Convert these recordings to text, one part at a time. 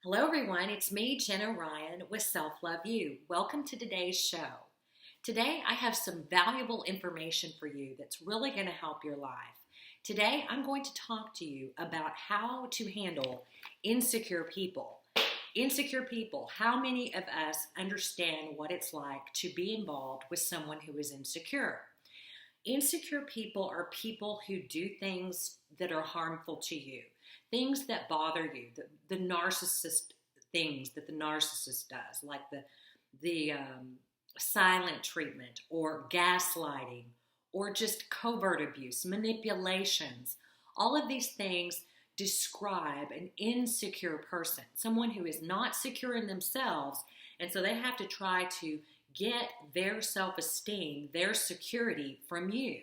Hello, everyone. It's me, Jenna Ryan, with Self Love You. Welcome to today's show. Today, I have some valuable information for you that's really going to help your life. Today, I'm going to talk to you about how to handle insecure people. Insecure people, how many of us understand what it's like to be involved with someone who is insecure? Insecure people are people who do things that are harmful to you, things that bother you, the narcissist things that the narcissist does, like the silent treatment or gaslighting or just covert abuse, manipulations. All of these things describe an insecure person, someone who is not secure in themselves, and so they have to try to get their self-esteem, their security from you.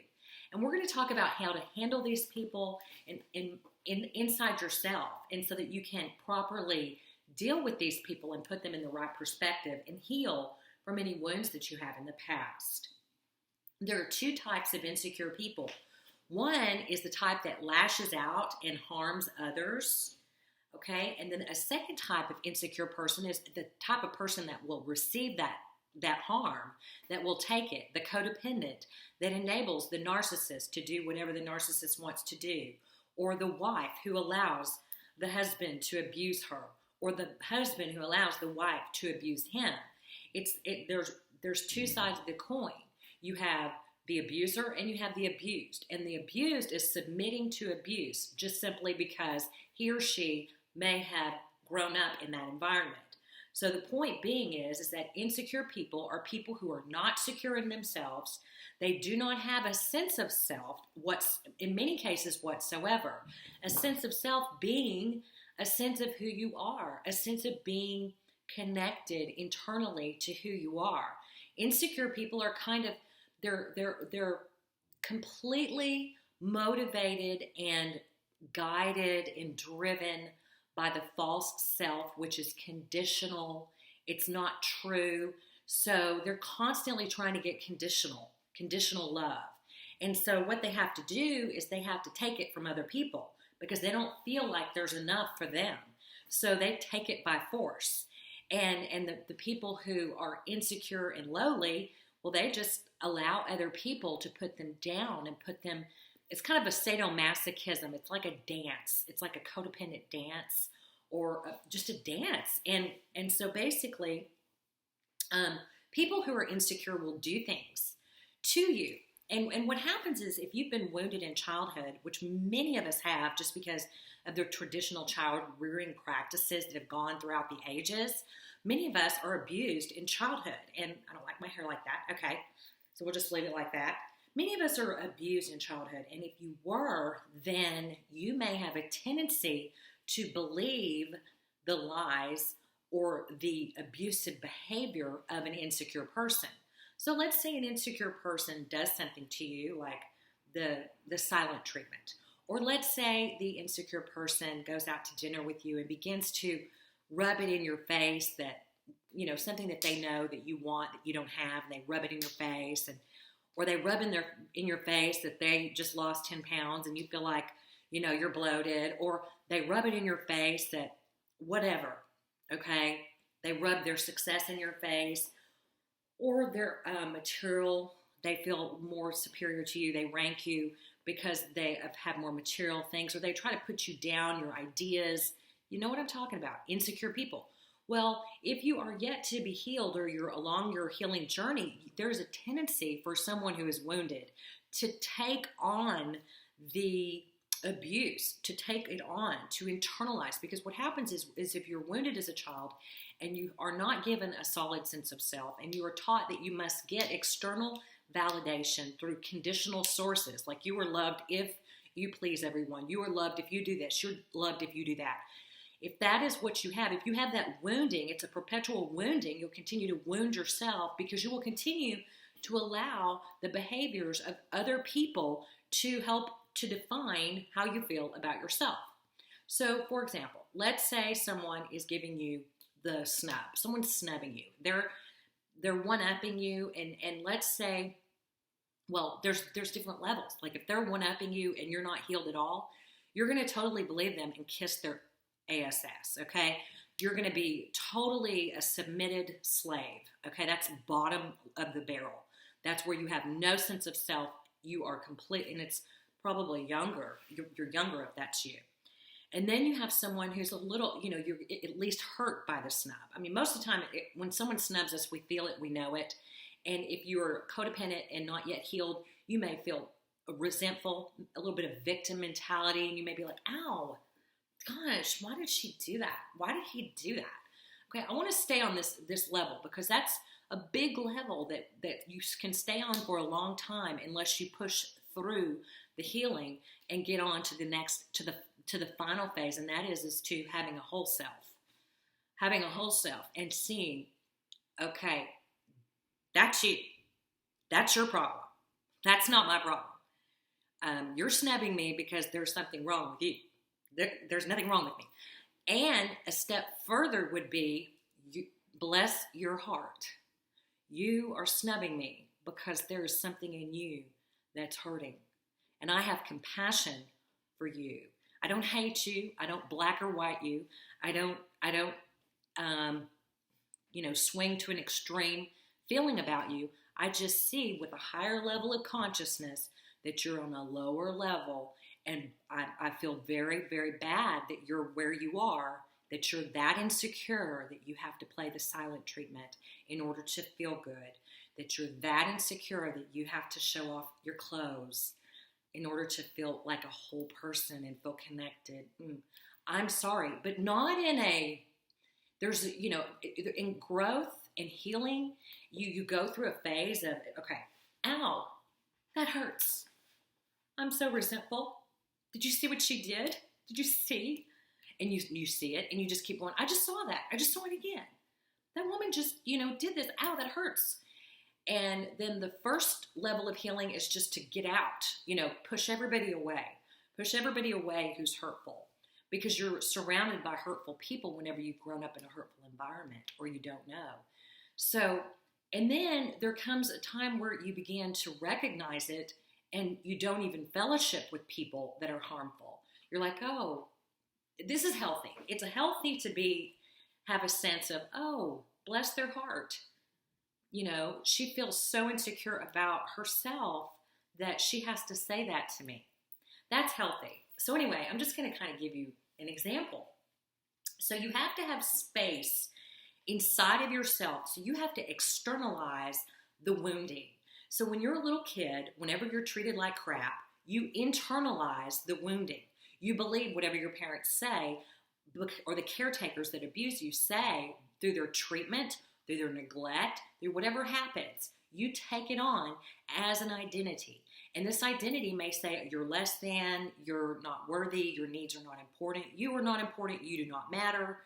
And we're going to talk about how to handle these people inside yourself, and so that you can properly deal with these people and put them in the right perspective and heal from any wounds that you have in the past. There are two types of insecure people. One is the type that lashes out and harms others. Okay, and then a second type of insecure person is the type of person that will receive that harm, that will take it, the codependent, that enables the narcissist to do whatever the narcissist wants to do, or the wife who allows the husband to abuse her, or the husband who allows the wife to abuse him. There's two sides of the coin. You have the abuser and you have the abused, and the abused is submitting to abuse just simply because he or she may have grown up in that environment. So the point being is that insecure people are people who are not secure in themselves. They do not have a sense of self, in many cases whatsoever. A sense of self being a sense of who you are, a sense of being connected internally to who you are. Insecure people are they're completely motivated and guided and driven by the false self, which is conditional. It's not true. So they're constantly trying to get conditional love. And so what they have to do is they have to take it from other people because they don't feel like there's enough for them. So they take it by force. And the people who are insecure and lowly, well, they just allow other people to put them down and put them. It's kind of a sadomasochism. It's like a dance. It's like a codependent dance or just a dance. And so basically, people who are insecure will do things to you. And what happens is if you've been wounded in childhood, which many of us have just because of their traditional child rearing practices that have gone throughout the ages, many of us are abused in childhood. And I don't like my hair like that. Okay, so we'll just leave it like that. Many of us are abused in childhood, and if you were, then you may have a tendency to believe the lies or the abusive behavior of an insecure person. So let's say an insecure person does something to you, like the silent treatment. Or let's say the insecure person goes out to dinner with you and begins to rub it in your face that, something that they know that you want that you don't have, and they rub it in your face, or they rub in your face that they just lost 10 pounds and you feel like, you're bloated, or they rub it in your face that whatever, okay? They rub their success in your face, or their material, they feel more superior to you, they rank you because they have more material things, or they try to put you down, your ideas. You know what I'm talking about, insecure people. Well, if you are yet to be healed or you're along your healing journey, there's a tendency for someone who is wounded to take on the abuse, to take it on, to internalize. Because what happens is if you're wounded as a child and you are not given a solid sense of self and you are taught that you must get external validation through conditional sources, like you are loved if you please everyone, you are loved if you do this, you're loved if you do that. If that is what you have, if you have that wounding, it's a perpetual wounding, you'll continue to wound yourself because you will continue to allow the behaviors of other people to help to define how you feel about yourself. So, for example, let's say someone is giving you the snub. Someone's snubbing you. They're one-upping you, and let's say, well, there's different levels. Like if they're one-upping you and you're not healed at all, you're going to totally believe them and kiss their ASS, okay? you're going to be totally a submitted slave. Okay, that's bottom of the barrel. That's where you have no sense of self. You are complete, and it's probably younger. You're younger if that's you. And then you have someone who's a little, you're at least hurt by the snub. I mean, most of the time, when someone snubs us, we feel it, we know it. And if you're codependent and not yet healed, you may feel resentful, a little bit of victim mentality, and you may be like, ow, gosh, why did she do that? Why did he do that? Okay, I want to stay on this level because that's a big level that you can stay on for a long time unless you push through the healing and get on to the next, to the final phase, and that is to having a whole self. Having a whole self and seeing, okay, that's you. That's your problem. That's not my problem. You're snubbing me because there's something wrong with you. There's nothing wrong with me. And a step further would be, bless your heart. You are snubbing me because there is something in you that's hurting. And I have compassion for you. I don't hate you. I don't black or white you. I don't swing to an extreme feeling about you. I just see with a higher level of consciousness that you're on a lower level, and I feel very, very bad that you're where you are, that you're that insecure that you have to play the silent treatment in order to feel good, that you're that insecure that you have to show off your clothes in order to feel like a whole person and feel connected. I'm sorry, but not in in growth and healing, you go through a phase of, okay, ow, that hurts. I'm so resentful. Did you see what she did? Did you see? And you see it and you just keep going, I just saw that. I just saw it again. That woman just, did this. Ow, that hurts. And then the first level of healing is just to get out, push everybody away. Push everybody away who's hurtful, because you're surrounded by hurtful people whenever you've grown up in a hurtful environment or you don't know. So, and then there comes a time where you begin to recognize it and you don't even fellowship with people that are harmful. You're like, oh, this is healthy. It's healthy to have a sense of, oh, bless their heart. She feels so insecure about herself that she has to say that to me. That's healthy. So anyway, I'm just going to kind of give you an example. So you have to have space inside of yourself. So you have to externalize the wounding. So when you're a little kid, whenever you're treated like crap, you internalize the wounding. You believe whatever your parents say or the caretakers that abuse you say through their treatment, through their neglect, through whatever happens. You take it on as an identity. And this identity may say you're less than, you're not worthy, your needs are not important, you are not important, you do not matter.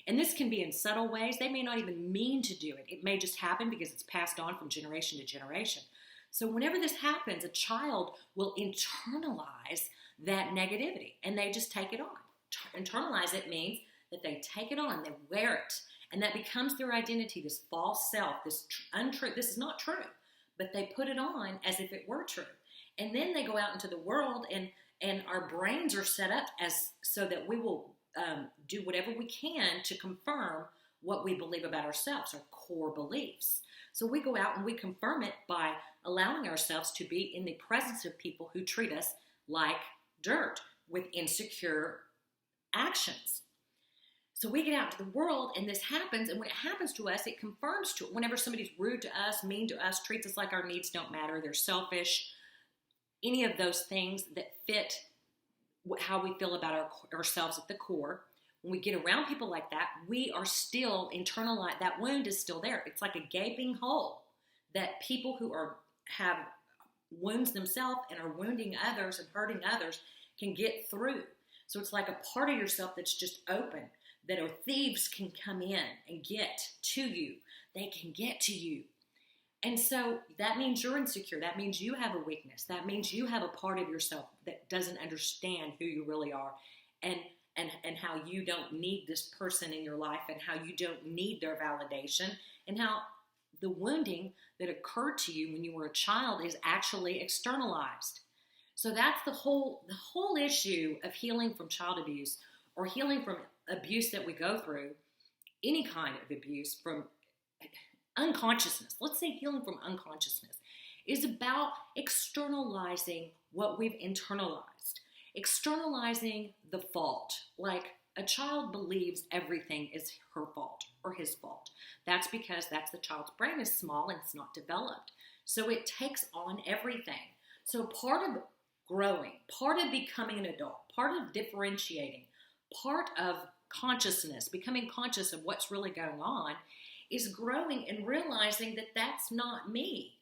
And this can be in subtle ways. They may not even mean to do it. It may just happen because it's passed on from generation to generation. So whenever this happens, a child will internalize that negativity and they just take it on. Internalize it means that they take it on, they wear it, and that becomes their identity, this false self, this untrue, this is not true, but they put it on as if it were true. And then they go out into the world and our brains are set up so that we will do whatever we can to confirm what we believe about ourselves, our core beliefs. So we go out and we confirm it by allowing ourselves to be in the presence of people who treat us like dirt with insecure actions. So we get out into the world and this happens, and when it happens to us, it confirms to it. Whenever somebody's rude to us, mean to us, treats us like our needs don't matter, they're selfish, any of those things that fit how we feel about ourselves at the core, when we get around people like that, we are still internalized. That wound is still there. It's like a gaping hole that people who have wounds themselves and are wounding others and hurting others can get through. So it's like a part of yourself that's just open, that thieves can come in and get to you. They can get to you. And so that means you're insecure. That means you have a weakness. That means you have a part of yourself that doesn't understand who you really are and how you don't need this person in your life and how you don't need their validation and how the wounding that occurred to you when you were a child is actually externalized. So that's the whole issue of healing from child abuse or healing from abuse that we go through any kind of abuse from unconsciousness, let's say healing from unconsciousness, is about externalizing what we've internalized, externalizing the fault. Like a child believes everything is her fault or his fault. That's because the child's brain is small and it's not developed. So it takes on everything. So part of growing, part of becoming an adult, part of differentiating, part of consciousness, becoming conscious of what's really going on, is growing and realizing that that's not me.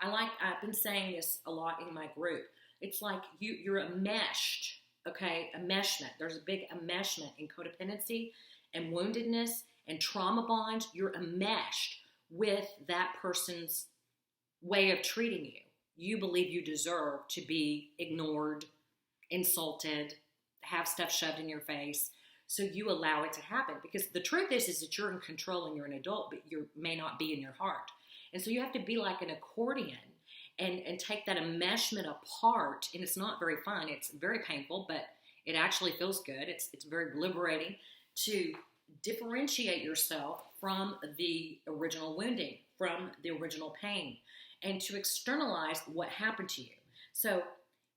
I've been saying this a lot in my group. It's like you're enmeshed, okay? Enmeshment. There's a big enmeshment in codependency and woundedness and trauma bonds. You're enmeshed with that person's way of treating you. You believe you deserve to be ignored, insulted, have stuff shoved in your face. So you allow it to happen, because the truth is that you're in control and you're an adult, but you may not be in your heart. And so you have to be like an accordion and take that enmeshment apart. And it's not very fun. It's very painful, but it actually feels good. It's very liberating to differentiate yourself from the original wounding, from the original pain, and to externalize what happened to you. So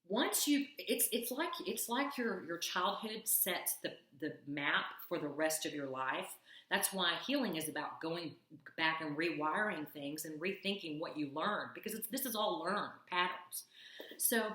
once it's like your childhood sets the map for the rest of your life. That's why healing is about going back and rewiring things and rethinking what you learned, because this is all learned patterns. So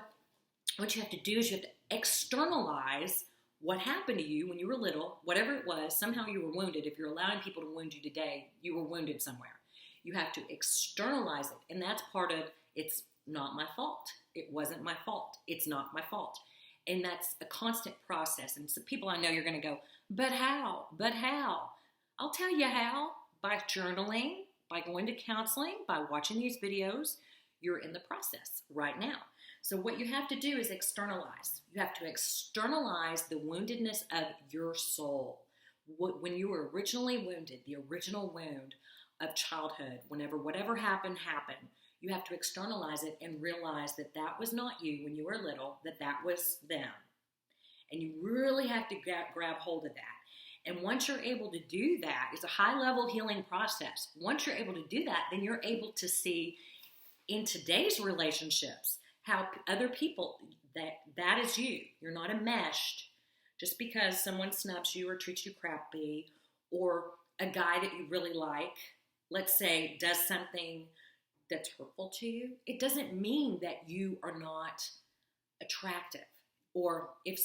what you have to do is you have to externalize what happened to you when you were little, whatever it was. Somehow you were wounded. If you're allowing people to wound you today, you were wounded somewhere. You have to externalize it, and that's part of it's not my fault. It wasn't my fault. It's not my fault. And that's a constant process. And so people, I know you're going to go, but how? But how? I'll tell you how. By journaling, by going to counseling, by watching these videos. You're in the process right now. So what you have to do is externalize. You have to externalize the woundedness of your soul. When you were originally wounded, the original wound of childhood, whatever happened, you have to externalize it and realize that that was not you when you were little, that was them. And you really have to grab hold of that. And once you're able to do that, it's a high-level healing process. Once you're able to do that, then you're able to see in today's relationships how other people, that is you. You're not enmeshed just because someone snubs you or treats you crappy, or a guy that you really like, let's say, does something that's hurtful to you. It doesn't mean that you are not attractive. Or if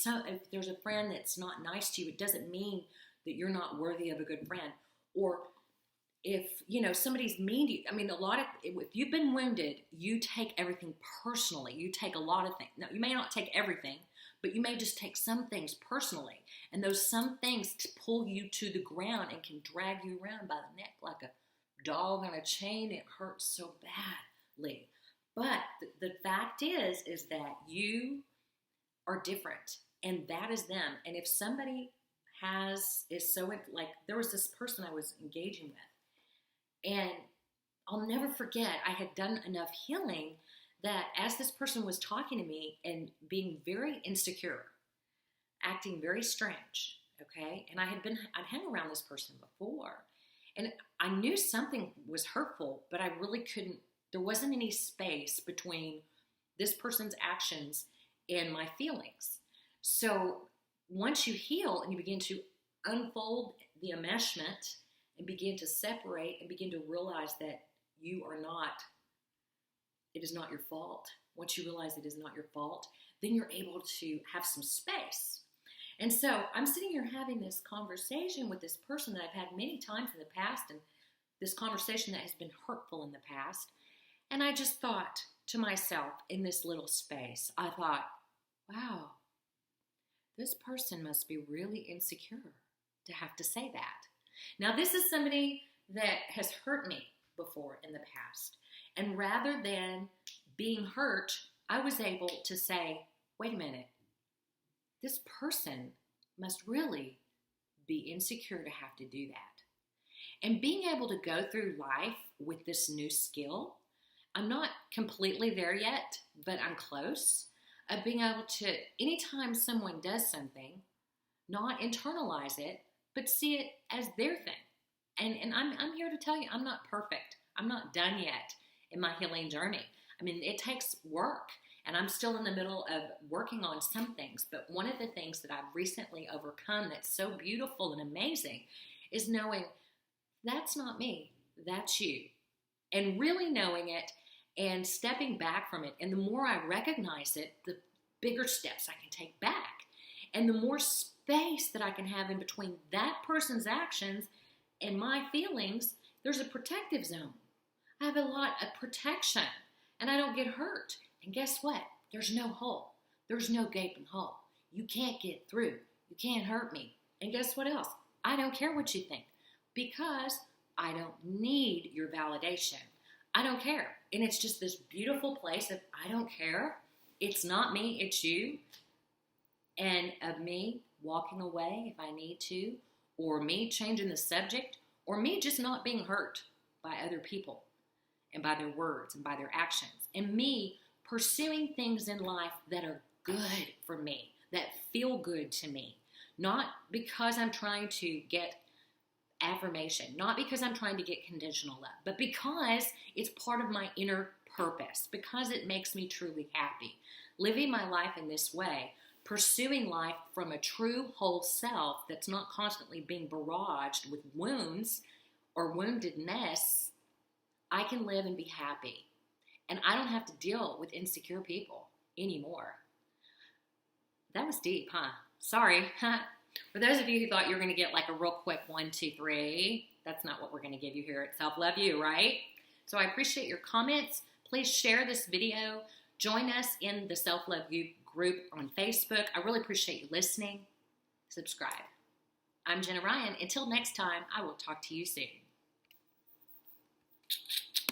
there's a friend that's not nice to you, it doesn't mean that you're not worthy of a good friend. Or if, somebody's mean to you. I mean, if you've been wounded, you take everything personally. You take a lot of things. Now, you may not take everything, but you may just take some things personally. And those some things pull you to the ground and can drag you around by the neck like a dog on a chain. It hurts so badly. But the fact is that you are different, and that is them. And if somebody there was this person I was engaging with, and I'll never forget, I had done enough healing that as this person was talking to me and being very insecure, acting very strange, okay, and I'd hung around this person before, and I knew something was hurtful, but I really couldn't, there wasn't any space between this person's actions and my feelings. So once you heal and you begin to unfold the enmeshment and begin to separate and begin to realize that it is not your fault. Once you realize it is not your fault, then you're able to have some space. And so I'm sitting here having this conversation with this person that I've had many times in the past, and this conversation that has been hurtful in the past. And I just thought to myself in this little space, I thought, wow, this person must be really insecure to have to say that. Now, this is somebody that has hurt me before in the past. And rather than being hurt, I was able to say, wait a minute, this person must really be insecure to have to do that. And being able to go through life with this new skill, I'm not completely there yet, but I'm close, of being able to, anytime someone does something, not internalize it, but see it as their thing. And I'm here to tell you, I'm not perfect. I'm not done yet in my healing journey. I mean, it takes work, and I'm still in the middle of working on some things. But one of the things that I've recently overcome that's so beautiful and amazing is knowing that's not me, that's you. And really knowing it and stepping back from it. And the more I recognize it, the bigger steps I can take back. And the more space that I can have in between that person's actions and my feelings, there's a protective zone. I have a lot of protection and I don't get hurt. And guess what? There's no hole. There's no gaping hole. You can't get through. You can't hurt me. And guess what else? I don't care what you think because I don't need your validation. I don't care. And it's just this beautiful place of I don't care. It's not me, it's you. And of me walking away if I need to, or me changing the subject, or me just not being hurt by other people and by their words and by their actions, and me pursuing things in life that are good for me, that feel good to me, not because I'm trying to get affirmation, not because I'm trying to get conditional love, but because it's part of my inner purpose, because it makes me truly happy. Living my life in this way, pursuing life from a true whole self that's not constantly being barraged with wounds or woundedness, I can live and be happy. And I don't have to deal with insecure people anymore. That was deep, huh? Sorry. For those of you who thought you were going to get like a real quick 1, 2, 3, that's not what we're going to give you here at Self Love You, right? So I appreciate your comments. Please share this video. Join us in the Self Love You group on Facebook. I really appreciate you listening. Subscribe. I'm Jenna Ryan. Until next time, I will talk to you soon.